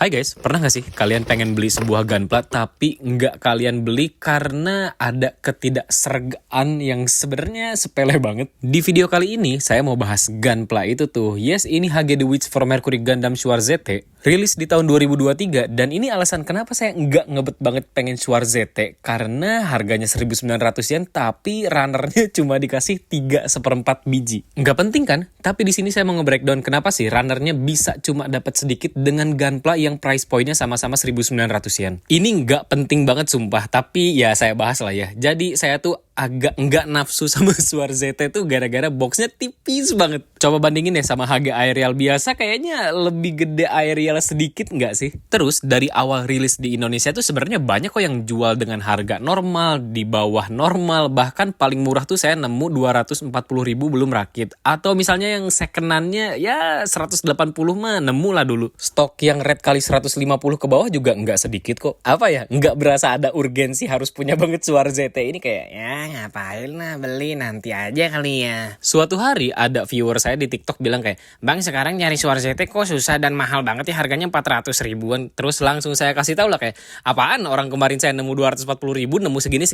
Hai guys, pernah gak sih kalian pengen beli sebuah Gunpla tapi nggak kalian beli karena ada ketidaksergaan yang sebenarnya sepele banget? Di video kali ini saya mau bahas Gunpla itu tuh. Yes, ini HG The Witch for Mercury Gundam Schwarzette. Rilis di tahun 2023 dan ini alasan kenapa saya nggak ngebet banget pengen Schwarzette. Karena harganya 1.900 yen tapi runnernya cuma dikasih 3/4 biji. Nggak penting kan? Tapi di sini saya mau nge-breakdown kenapa sih runnernya bisa cuma dapat sedikit dengan Gunpla yang price point-nya sama-sama 1.900 yen. Ini nggak penting banget sumpah, tapi ya saya bahas lah ya. Jadi saya tuh agak nggak nafsu sama Schwarzette tuh gara-gara boxnya tipis banget. Coba bandingin ya sama HG Aerial biasa, kayaknya lebih gede Aerial sedikit nggak sih? Terus dari awal rilis di Indonesia tuh sebenarnya banyak kok yang jual dengan harga normal, di bawah normal, bahkan paling murah tuh saya nemu 240.000 belum rakit. Atau misalnya yang second-nya ya 180 mah nemu lah dulu. Stok yang red kali 150 ke bawah juga nggak sedikit kok. Apa ya, nggak berasa ada urgensi harus punya banget Schwarzette ini, kayak ya ngapain lah beli nanti aja kali ya. Suatu hari ada viewer saya di TikTok bilang kayak, "Bang, sekarang nyari Schwarzette kok susah dan mahal banget ya, harganya 400 ribuan." Terus langsung saya kasih tahu lah kayak, "Apaan, orang kemarin saya nemu 240 ribu nemu segini.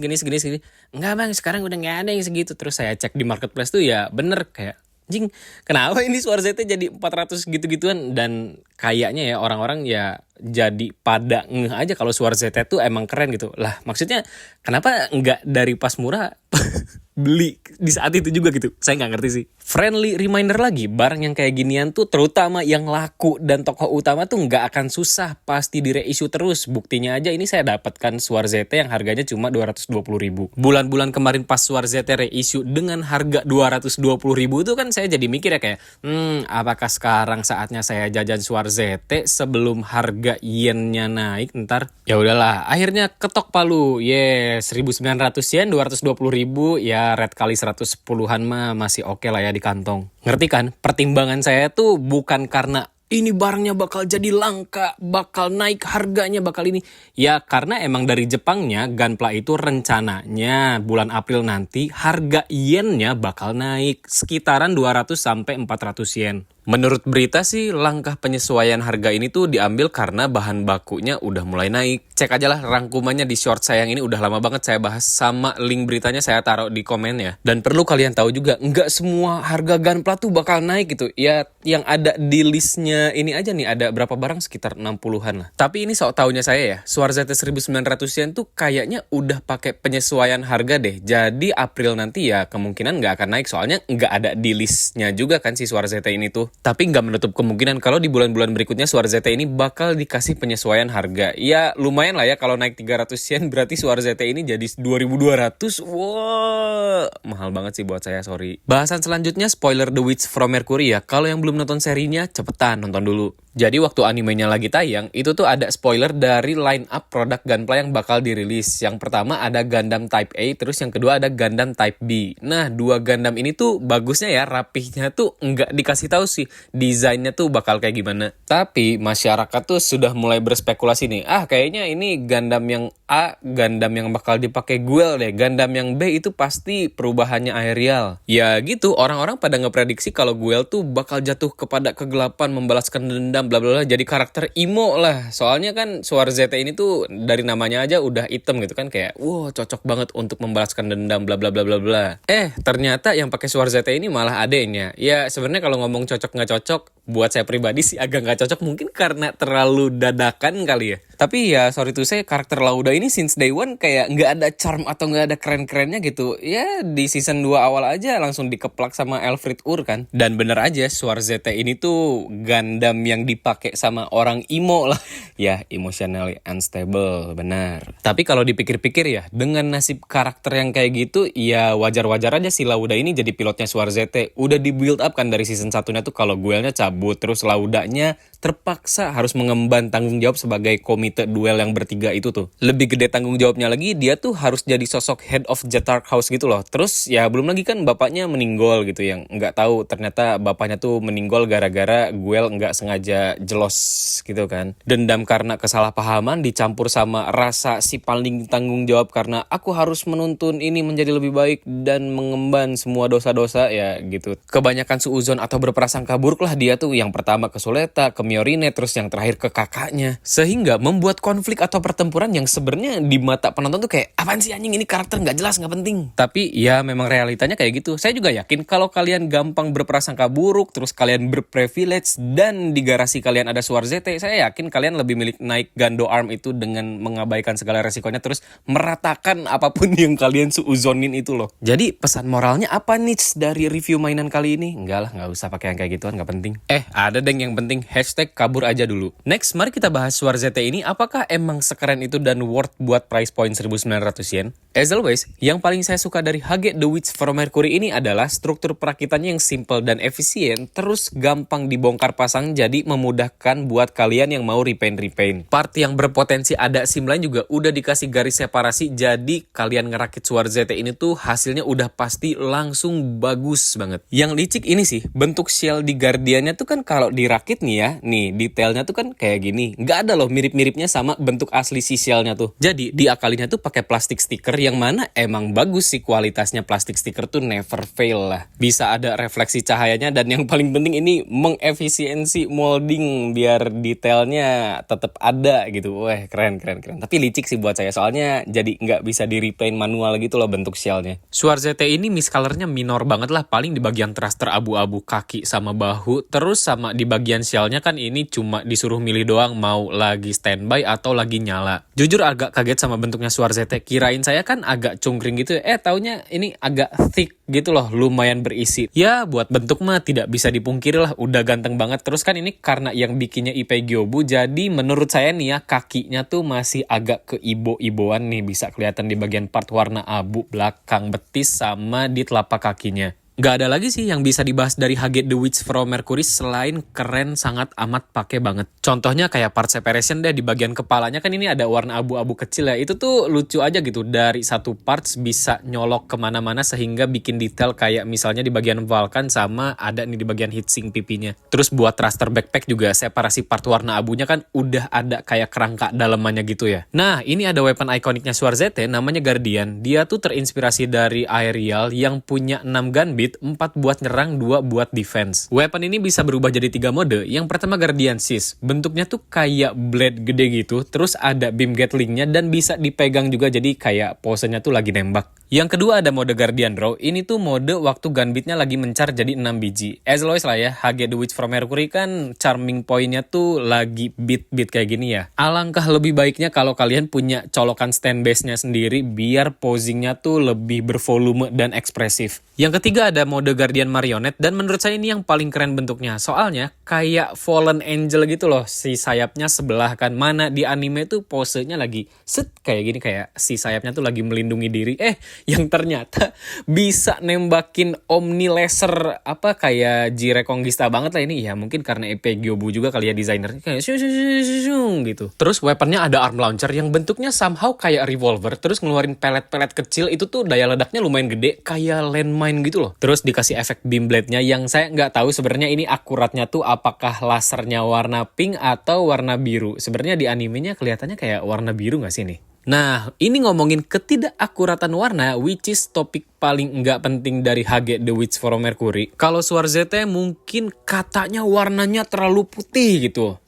Enggak bang, sekarang udah nggak ada yang segitu." Terus saya cek di marketplace tuh ya bener, kayak jing, kenapa ini Schwarzette jadi 400 gitu-gituan? Dan kayaknya ya orang-orang ya jadi pada ngeh aja kalau Schwarzette tuh emang keren gitu. Lah maksudnya kenapa nggak dari pas murah beli di saat itu juga gitu? Saya nggak ngerti sih. Friendly reminder lagi, barang yang kayak ginian tuh terutama yang laku dan tokoh utama tuh nggak akan susah, pasti di reissue terus. Buktinya aja ini saya dapatkan Schwarzette yang harganya cuma 220.000. Bulan-bulan kemarin pas Schwarzette reissue dengan harga 220.000 tuh kan saya jadi mikir ya kayak, apakah sekarang saatnya saya jajan Schwarzette sebelum harga yennya naik ntar? Ya udahlah, akhirnya ketok palu. 1.900 yen, 220.000, ya red kali 110-an mah masih oke lah ya di kantong. Ngerti kan? Pertimbangan saya tuh bukan karena ini barangnya bakal jadi langka, bakal naik harganya, bakal ini. Ya karena emang dari Jepangnya Gunpla itu rencananya bulan April nanti harga yennya bakal naik sekitaran 200 sampai 400 yen. Menurut berita sih langkah penyesuaian harga ini tuh diambil karena bahan bakunya udah mulai naik. Cek aja lah rangkumannya di short saya yang ini, udah lama banget saya bahas, sama link beritanya saya taruh di komen ya. Dan perlu kalian tahu juga, nggak semua harga Gunpla tuh bakal naik gitu. Ya yang ada di listnya ini aja nih, ada berapa barang, sekitar 60-an lah. Tapi ini sok taunya saya ya, Schwarzette 1.900 yen tuh kayaknya udah pakai penyesuaian harga deh. Jadi April nanti ya kemungkinan nggak akan naik, soalnya nggak ada di listnya juga kan si Schwarzette ini tuh. Tapi nggak menutup kemungkinan kalau di bulan-bulan berikutnya Schwarzette ini bakal dikasih penyesuaian harga. Ya lumayan lah ya, kalau naik 300 yen berarti Schwarzette ini jadi 2.200. Wow, mahal banget sih buat saya, sorry. Bahasan selanjutnya spoiler The Witch from Mercury ya. Kalau yang belum nonton serinya, cepetan nonton dulu. Jadi waktu animenya lagi tayang, itu tuh ada spoiler dari line up produk Gunpla yang bakal dirilis. Yang pertama ada Gundam Type A, terus yang kedua ada Gundam Type B. Nah, dua Gundam ini tuh bagusnya ya, rapihnya tuh nggak dikasih tahu sih desainnya tuh bakal kayak gimana. Tapi masyarakat tuh sudah mulai berspekulasi nih. Kayaknya ini Gundam yang A, Gundam yang bakal dipakai Guel deh. Gundam yang B itu pasti perubahannya Aerial. Ya gitu, orang-orang pada ngeprediksi kalau Guel tuh bakal jatuh kepada kegelapan, membalaskan dendam, bla bla bla, jadi karakter emo lah. Soalnya kan Schwarzette ini tuh dari namanya aja udah item gitu kan, kayak wow cocok banget untuk membalaskan dendam, bla bla bla bla bla. Ternyata yang pakai Schwarzette ini malah adeknya. Ya sebenarnya kalau ngomong cocok nggak cocok, buat saya pribadi sih agak nggak cocok, mungkin karena terlalu dadakan kali ya. Tapi ya sorry tuh, saya karakter Lauda ini since day one kayak nggak ada charm atau nggak ada keren-kerennya gitu. Ya di season 2 awal aja langsung dikeplak sama Elfrid Ur kan. Dan bener aja Schwarzette ini tuh Gundam yang dipakai sama orang emo lah. Ya emotionally unstable, benar. Tapi kalau dipikir-pikir ya, dengan nasib karakter yang kayak gitu, ya wajar-wajar aja si Lauda ini jadi pilotnya Schwarzette. Udah di build up kan dari season 1-nya tuh kalau Guelnya cabut, terus Laudanya terpaksa harus mengemban tanggung jawab sebagai komite Unite duel yang bertiga itu tuh. Lebih gede tanggung jawabnya lagi, dia tuh harus jadi sosok head of the Dark House gitu loh. Terus ya belum lagi kan bapaknya meninggal gitu, yang nggak tahu ternyata bapaknya tuh meninggal gara-gara Guel nggak sengaja jelos gitu kan. Dendam karena kesalahpahaman dicampur sama rasa si paling tanggung jawab karena aku harus menuntun ini menjadi lebih baik dan mengemban semua dosa-dosa ya gitu. Kebanyakan suuzon atau berprasangka buruk lah dia tuh, yang pertama ke Suleta, ke Miorine, terus yang terakhir ke kakaknya. Sehingga membuat konflik atau pertempuran yang sebenarnya di mata penonton tuh kayak, apaan sih anjing, ini karakter nggak jelas, nggak penting. Tapi ya memang realitanya kayak gitu. Saya juga yakin kalau kalian gampang berprasangka buruk, terus kalian berprivilege, dan di garasi kalian ada Suarzete, saya yakin kalian lebih milih naik Gando Arm itu dengan mengabaikan segala resikonya, terus meratakan apapun yang kalian suuzonin itu loh. Jadi pesan moralnya apa nih dari review mainan kali ini? Enggak lah, nggak usah pakai yang kayak gituan, nggak penting. Ada deng yang penting, hashtag kabur aja dulu. Next, mari kita bahas Suarzete ini, apakah emang sekeren itu dan worth buat price point 1.900 yen? As always, yang paling saya suka dari Hage the Witch from Mercury ini adalah struktur perakitannya yang simple dan efisien, terus gampang dibongkar pasang, jadi memudahkan buat kalian yang mau repaint. Part yang berpotensi ada sim lain juga udah dikasih garis separasi, jadi kalian ngerakit Suarzete ini tuh hasilnya udah pasti langsung bagus banget. Yang licik ini sih, bentuk shell di Guardiannya tuh kan kalau dirakit nih ya, nih detailnya tuh kan kayak gini. Nggak ada loh mirip-miripnya sama bentuk asli si shellnya tuh. Jadi diakalinya tuh pakai plastik stiker, yang mana emang bagus sih kualitasnya. Plastik stiker tuh never fail lah. Bisa ada refleksi cahayanya, dan yang paling penting ini mengefisiensi molding biar detailnya tetap ada gitu. Wah, keren. Tapi licik sih buat saya, soalnya jadi nggak bisa di repaint manual gitu loh bentuk shellnya. Suarzete ini miscolornya minor banget lah, paling di bagian thruster abu-abu kaki sama bahu, terus sama di bagian shellnya kan ini cuma disuruh milih doang mau lagi standby atau lagi nyala. Jujur agak kaget sama bentuknya Suarzete, kirain saya kan agak cungkring gitu ya, taunya ini agak thick gitu loh, lumayan berisi. Ya buat bentuk mah tidak bisa dipungkiri lah, udah ganteng banget. Terus kan ini karena yang bikinnya IP Gyobu, jadi menurut saya nih ya, kakinya tuh masih agak keibo-iboan nih, bisa kelihatan di bagian part warna abu belakang betis sama di telapak kakinya. Gak ada lagi sih yang bisa dibahas dari Hage the Witch from Mercury selain keren sangat amat pakai banget. Contohnya kayak part separation deh, di bagian kepalanya kan ini ada warna abu-abu kecil ya. Itu tuh lucu aja gitu, dari satu parts bisa nyolok kemana-mana sehingga bikin detail kayak misalnya di bagian Vulcan sama ada nih di bagian heatsink pipinya. Terus buat thruster backpack juga separasi part warna abunya kan udah ada kayak kerangka dalemannya gitu ya. Nah ini ada weapon ikoniknya Suarzete namanya Guardian. Dia tuh terinspirasi dari Aerial yang punya 6 gun beat, 4 buat nyerang, 2 buat defense. Weapon ini bisa berubah jadi 3 mode. Yang pertama Guardian Seize. Bentuknya tuh kayak blade gede gitu. Terus ada beam gatlingnya dan bisa dipegang juga, jadi kayak posenya tuh lagi nembak. Yang kedua ada mode Guardian Draw. Ini tuh mode waktu gunbeatnya lagi mencar jadi 6 biji. As always lah ya, Hage the Witch from Mercury kan charming pointnya tuh lagi beat-beat kayak gini ya. Alangkah lebih baiknya kalau kalian punya colokan stand base-nya sendiri biar posingnya tuh lebih bervolume dan ekspresif. Yang ketiga ada mode Guardian Marionette, dan menurut saya ini yang paling keren bentuknya. Soalnya kayak Fallen Angel gitu loh, si sayapnya sebelah kan. Mana di anime tuh posenya lagi set kayak gini, kayak si sayapnya tuh lagi melindungi diri. Yang ternyata bisa nembakin Omni Laser apa kayak G-Reconquista banget lah ini ya. Mungkin karena EP Gyobu juga kali ya desainernya, kayak gitu. Terus weaponnya ada arm launcher yang bentuknya somehow kayak revolver, terus ngeluarin pelet-pelet kecil. Itu tuh daya ledaknya lumayan gede kayak landmine gitu loh. Terus dikasih efek beam blade-nya yang saya nggak tahu sebenarnya ini akuratnya tuh apakah lasernya warna pink atau warna biru. Sebenarnya di animenya kelihatannya kayak warna biru nggak sih nih? Nah, ini ngomongin ketidakakuratan warna, which is topik paling nggak penting dari Hage the Witch from Mercury. Kalau Suarzete mungkin katanya warnanya terlalu putih gitu.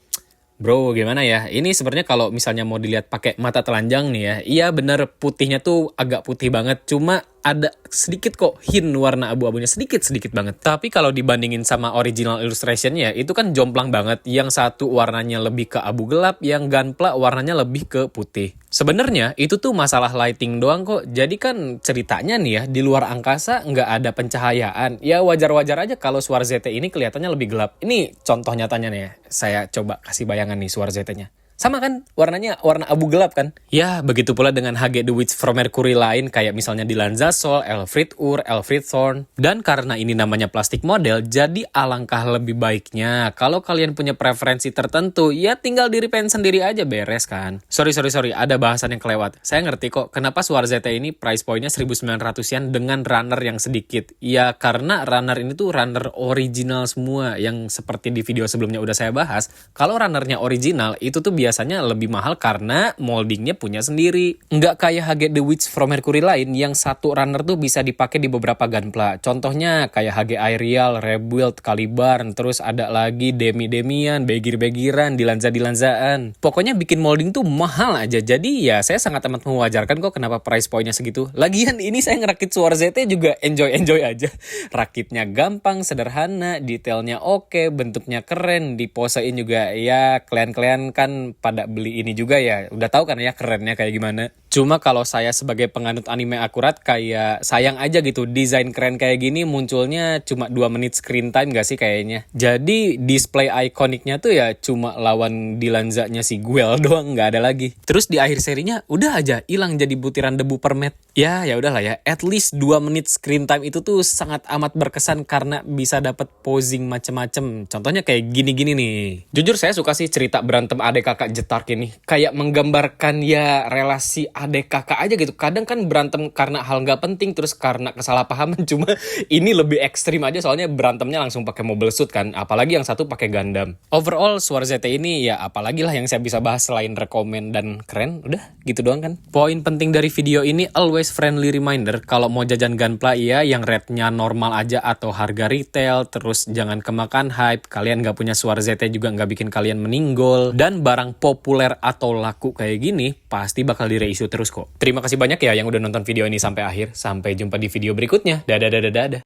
Bro, gimana ya? Ini sebenarnya kalau misalnya mau dilihat pakai mata telanjang nih ya, iya bener putihnya tuh agak putih banget, cuma ada sedikit kok hint warna abu-abunya, sedikit banget. Tapi kalau dibandingin sama original illustrationnya, itu kan jomplang banget. Yang satu warnanya lebih ke abu gelap, yang Gunpla warnanya lebih ke putih. Sebenarnya itu tuh masalah lighting doang kok. Jadi kan ceritanya nih ya, di luar angkasa nggak ada pencahayaan. Ya wajar-wajar aja kalau Suarzete ini kelihatannya lebih gelap. Ini contoh nyatanya nih ya. Saya coba kasih bayangan nih Suarzetenya. Sama kan? Warnanya warna abu gelap kan? Ya, begitu pula dengan HG The Witch from Mercury lain kayak misalnya di Lanza Sol, Elfrid Ur, Elfrid Thorn. Dan karena ini namanya plastik model, jadi alangkah lebih baiknya kalau kalian punya preferensi tertentu, ya tinggal di repaint sendiri aja beres kan. Sorry, ada bahasan yang kelewat. Saya ngerti kok kenapa Suar ZT ini price point-nya 1900 yen dengan runner yang sedikit. Ya karena runner ini tuh runner original semua yang seperti di video sebelumnya udah saya bahas. Kalau runnernya original itu tuh biasanya lebih mahal karena moldingnya punya sendiri. Nggak kayak HG The Witch from Mercury lain yang satu runner tuh bisa dipakai di beberapa gunpla. Contohnya kayak HG Aerial, Rebuild, Caliban, terus ada lagi Demi-Demian, Begir-Begiran, Dilanza-Dilanzaan. Pokoknya bikin molding tuh mahal aja. Jadi ya saya sangat amat mewajarkan kok kenapa price point-nya segitu. Lagian ini saya ngerakit Suar ZT juga enjoy aja. Rakitnya gampang, sederhana, detailnya oke, bentuknya keren, diposein juga ya kalian kan pada beli ini juga ya. Udah tahu kan ya kerennya kayak gimana. Cuma kalau saya sebagai penganut anime akurat kayak sayang aja gitu desain keren kayak gini munculnya cuma 2 menit screen time gak sih kayaknya. Jadi display ikoniknya tuh ya cuma lawan Dilanzanya si Guel doang, nggak ada lagi. Terus di akhir serinya udah aja hilang jadi butiran debu permet. Ya udahlah ya, at least 2 menit screen time itu tuh sangat amat berkesan karena bisa dapat posing macem-macem. Contohnya kayak gini-gini nih. Jujur saya suka sih cerita berantem adek kakak Jetark ini. Kayak menggambarkan ya relasi adek kakak aja gitu. Kadang kan berantem karena hal nggak penting terus karena kesalahpahaman. Cuma ini lebih ekstrim aja soalnya berantemnya langsung pakai Mobile Suit kan. Apalagi yang satu pakai Gundam. Overall Suar ZT ini ya apalagi lah yang saya bisa bahas selain rekomen dan keren. Udah gitu doang kan. Poin penting dari video ini always friendly reminder kalau mau jajan gunpla ya yang rate-nya normal aja atau harga retail, terus jangan kemakan hype, kalian nggak punya Suar ZT juga nggak bikin kalian meninggal, dan barang populer atau laku kayak gini pasti bakal di-reissue terus kok. Terima kasih banyak ya yang udah nonton video ini sampai akhir. Sampai jumpa di video berikutnya. Dadah.